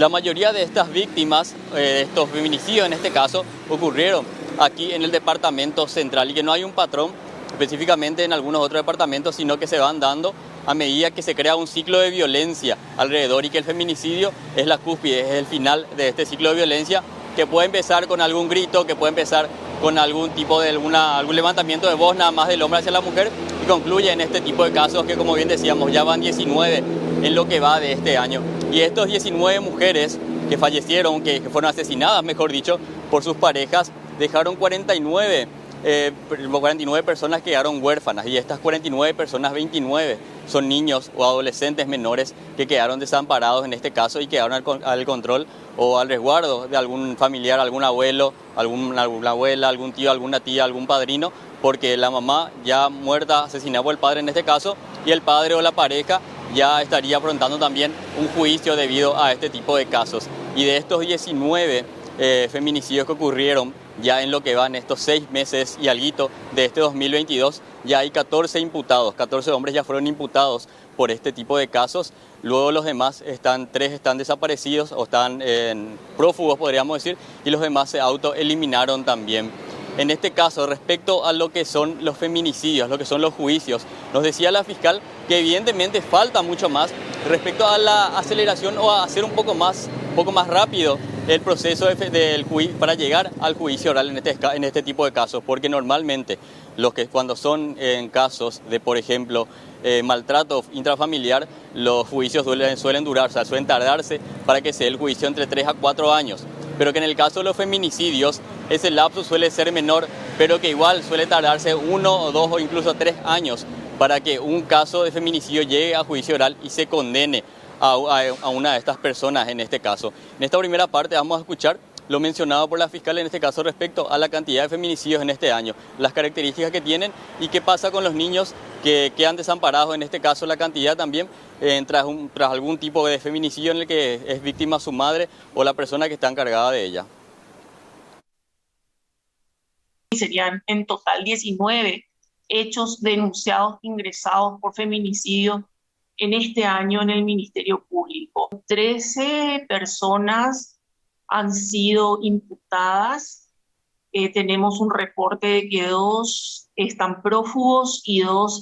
La mayoría de estas víctimas, de estos feminicidios en este caso, ocurrieron aquí en el departamento central y que no hay un patrón específicamente en algunos otros departamentos, sino que se van dando a medida que se crea un ciclo de violencia alrededor y que el feminicidio es la cúspide, es el final de este ciclo de violencia que puede empezar con algún grito, que puede empezar con algún tipo de algún levantamiento de voz nada más del hombre hacia la mujer y concluye en este tipo de casos que, como bien decíamos, ya van 19 en lo que va de este año. Y estos 19 mujeres que fallecieron, que fueron asesinadas, mejor dicho, por sus parejas, dejaron 49 personas que quedaron huérfanas y estas 49 personas, 29 son niños o adolescentes menores que quedaron desamparados en este caso y quedaron al control o al resguardo de algún familiar, algún abuelo, alguna abuela, algún tío, alguna tía, algún padrino, porque la mamá ya muerta, asesinada por el padre en este caso, y el padre o la pareja ya estaría afrontando también un juicio debido a este tipo de casos. Y de estos 19 feminicidios que ocurrieron ya en lo que van estos 6 meses y alguito de este 2022, ya hay 14 imputados, 14 hombres ya fueron imputados por este tipo de casos. Luego los demás, 3 están desaparecidos o están prófugos, podríamos decir, y los demás se autoeliminaron también. En este caso, respecto a lo que son los feminicidios, lo que son los juicios, nos decía la fiscal que evidentemente falta mucho más respecto a la aceleración o a hacer un poco más rápido el proceso para llegar al juicio oral en este tipo de casos, porque normalmente cuando son en casos de, por ejemplo, maltrato intrafamiliar, los juicios suelen durar, o sea, suelen tardarse para que se dé el juicio entre 3 a 4 años. Pero que en el caso de los feminicidios, ese lapso suele ser menor, pero que igual suele tardarse 1 o 2 o incluso 3 años para que un caso de feminicidio llegue a juicio oral y se condene a una de estas personas en este caso. En esta primera parte vamos a escuchar lo mencionado por la fiscal en este caso respecto a la cantidad de feminicidios en este año, las características que tienen y qué pasa con los niños que quedan desamparados, en este caso la cantidad también tras algún tipo de feminicidio en el que es víctima su madre o la persona que está encargada de ella. Serían en total 19 hechos denunciados, ingresados por feminicidio en este año en el Ministerio Público. 13 personas han sido imputadas. Tenemos un reporte de que 2 están prófugos y 2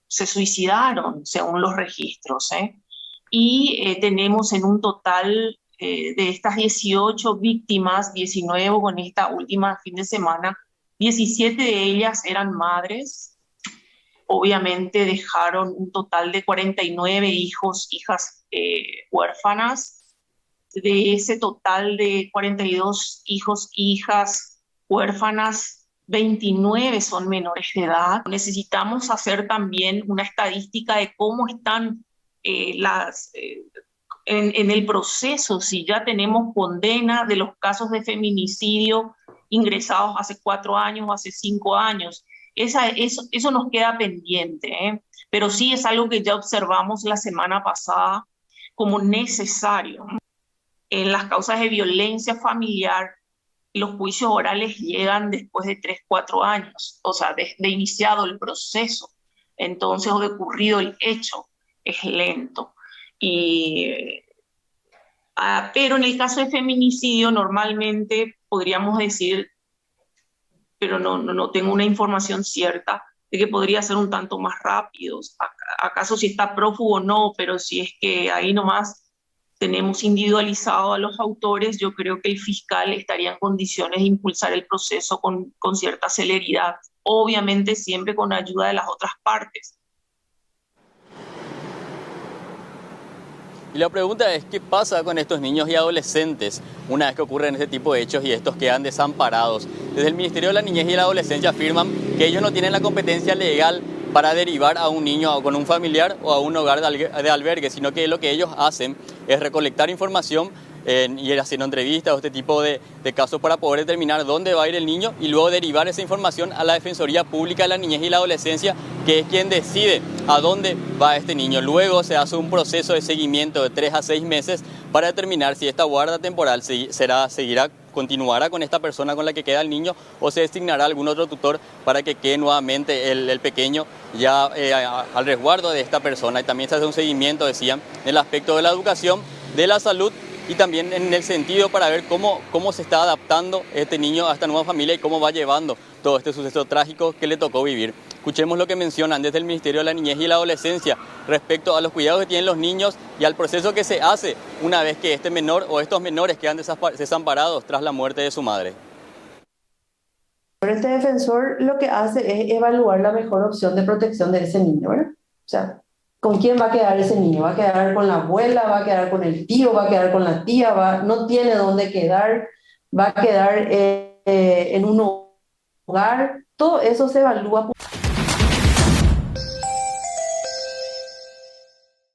se suicidaron, según los registros. Y tenemos en un total de estas 18 víctimas, 19 con esta última fin de semana, 17 de ellas eran madres. Obviamente dejaron un total de 49 hijos, hijas huérfanas. De ese total de 42 hijos, hijas huérfanas, 29 son menores de edad. Necesitamos hacer también una estadística de cómo están en el proceso, si ya tenemos condena de los casos de feminicidio ingresados hace 4 años o hace 5 años. Eso nos queda pendiente, pero sí es algo que ya observamos la semana pasada como necesario. En las causas de violencia familiar, los juicios orales llegan después de 3, 4 años, o sea, de iniciado el proceso, entonces, o de ocurrido el hecho, es lento. Pero en el caso de feminicidio, normalmente podríamos decir, pero no tengo una información cierta, de que podría ser un tanto más rápido. ¿Acaso si está prófugo o no? Pero si es que ahí nomás tenemos individualizado a los autores, yo creo que el fiscal estaría en condiciones de impulsar el proceso con cierta celeridad, obviamente siempre con ayuda de las otras partes. Y la pregunta es, ¿qué pasa con estos niños y adolescentes una vez que ocurren este tipo de hechos y estos quedan desamparados? Desde el Ministerio de la Niñez y la Adolescencia afirman que ellos no tienen la competencia legal para derivar a un niño con un familiar o a un hogar de albergue, sino que lo que ellos hacen es recolectar información y ir haciendo entrevistas o este tipo de casos para poder determinar dónde va a ir el niño y luego derivar esa información a la Defensoría Pública de la Niñez y la Adolescencia, que es quien decide a dónde va este niño. Luego se hace un proceso de seguimiento de 3 a 6 meses para determinar si esta guarda temporal seguirá continuará con esta persona con la que queda el niño o se designará algún otro tutor para que quede nuevamente el pequeño ya al resguardo de esta persona. Y también se hace un seguimiento, decían, en el aspecto de la educación, de la salud y también en el sentido para ver cómo se está adaptando este niño a esta nueva familia y cómo va llevando todo este suceso trágico que le tocó vivir. Escuchemos lo que mencionan desde el Ministerio de la Niñez y la Adolescencia respecto a los cuidados que tienen los niños y al proceso que se hace una vez que este menor o estos menores quedan desamparados tras la muerte de su madre. Este defensor lo que hace es evaluar la mejor opción de protección de ese niño, ¿verdad? O sea, ¿con quién va a quedar ese niño? ¿Va a quedar con la abuela? ¿Va a quedar con el tío? ¿Va a quedar con la tía? No tiene dónde quedar. ¿Va a quedar en un hogar? Todo eso se evalúa.